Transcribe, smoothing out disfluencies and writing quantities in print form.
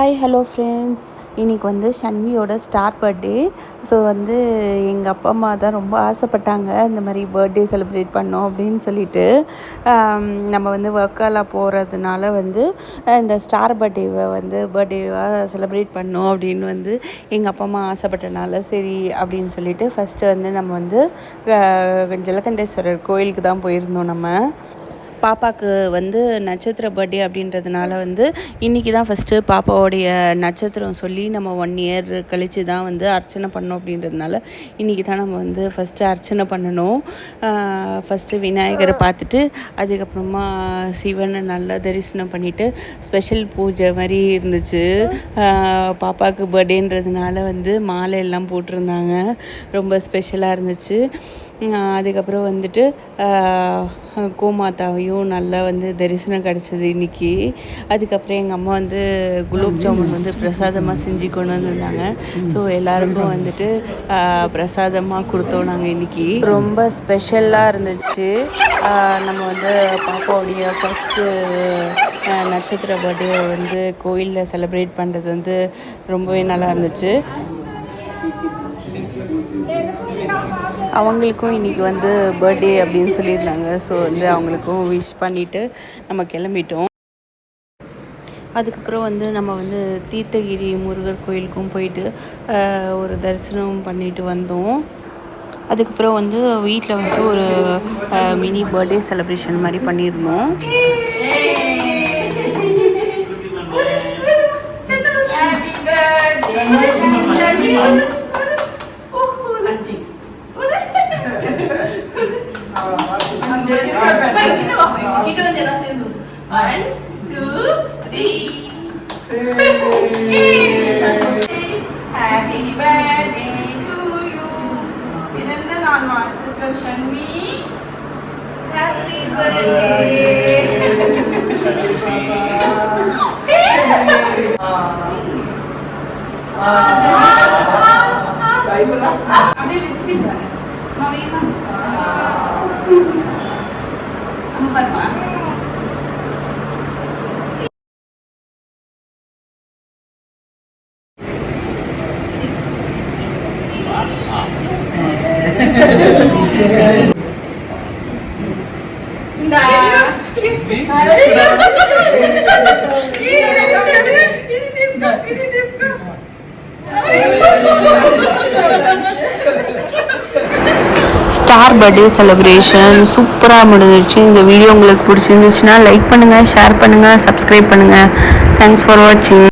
Hi hello friends, இன்றைக்கி வந்து ஷன்வியோட star birthday. So வந்து எங்கள் அப்பா அம்மா தான் ரொம்ப ஆசைப்பட்டாங்க இந்த மாதிரி பர்த்டே செலிப்ரேட் பண்ணோம் அப்படின்னு சொல்லிட்டு. நம்ம வந்து ஒர்க்கெல்லாம் போகிறதுனால வந்து இந்த ஸ்டார் பர்த்டேவை வந்து பர்த்டேவாக செலிப்ரேட் பண்ணோம் அப்படின்னு வந்து எங்கள் அப்பா அம்மா ஆசைப்பட்டனால சரி அப்படின்னு சொல்லிட்டு ஃபஸ்ட்டு வந்து நம்ம வந்து ஜலகண்டேஸ்வரர் கோயிலுக்கு தான் போயிருந்தோம். நம்ம பாப்பாவுக்கு வந்து நட்சத்திர பர்த்டே அப்படின்றதுனால வந்து இன்றைக்கி தான் ஃபஸ்ட்டு பாப்பாவோடைய நட்சத்திரம் சொல்லி நம்ம 1 இயர் கழித்து தான் வந்து அர்ச்சனை பண்ணோம். அப்படின்றதுனால இன்றைக்கி தான் நம்ம வந்து ஃபஸ்ட்டு அர்ச்சனை பண்ணணும். ஃபஸ்ட்டு விநாயகரை பார்த்துட்டு அதுக்கப்புறமா சிவனை நல்லா தரிசனம் பண்ணிவிட்டு ஸ்பெஷல் பூஜை மாதிரி இருந்துச்சு. பாப்பாவுக்கு பர்த்டேன்றதுனால வந்து மாலை எல்லாம் போட்டிருந்தாங்க, ரொம்ப ஸ்பெஷலாக இருந்துச்சு. அதுக்கப்புறம் வந்துட்டு கோமாதாவையும் நல்லா வந்து தரிசனம் கிடச்சிது இன்றைக்கி. அதுக்கப்புறம் எங்கள் அம்மா வந்து குலோப் ஜாமுன் வந்து பிரசாதமாக செஞ்சு கொண்டு வந்திருந்தாங்க. ஸோ எல்லாருக்கும் வந்துட்டு பிரசாதமாக கொடுத்தோம் நாங்கள் இன்றைக்கி. ரொம்ப ஸ்பெஷலாக இருந்துச்சு. நம்ம வந்து பாப்பாவுடைய ஃபஸ்ட்டு நட்சத்திர பர்த்டே வந்து கோயிலில் செலிப்ரேட் பண்ணுறது வந்து ரொம்பவே நல்லா இருந்துச்சு. அவங்களுக்கும் இன்றைக்கி வந்து பர்த்டே அப்படின்னு சொல்லியிருந்தாங்க. ஸோ வந்து அவங்களுக்கும் விஷ் பண்ணிவிட்டு நம்ம கிளம்பிட்டோம். அதுக்கப்புறம் வந்து நம்ம வந்து தீர்த்தகிரி முருகர் கோயிலுக்கும் போயிட்டு ஒரு தரிசனம் பண்ணிட்டு வந்தோம். அதுக்கப்புறம் வந்து வீட்டில் வந்து ஒரு மினி பர்த்டே செலிப்ரேஷன் மாதிரி பண்ணியிருந்தோம். Happy birthday to you. பிறந்த நாள் வாழ்த்துக்கள் ஷன்வி. Happy birthday. அப்படியே வச்சுக்கிட்டு மாமியா அம்மா பாருமா. ஸ்டார் பர்த்டே செலிப்ரேஷன் சூப்பராக முடிஞ்சிடுச்சு. இந்த வீடியோ உங்களுக்கு பிடிச்சிருந்துச்சுன்னா லைக் பண்ணுங்கள், ஷேர் பண்ணுங்கள், சப்ஸ்கிரைப் பண்ணுங்கள். தேங்க்ஸ் ஃபார் வாட்சிங்.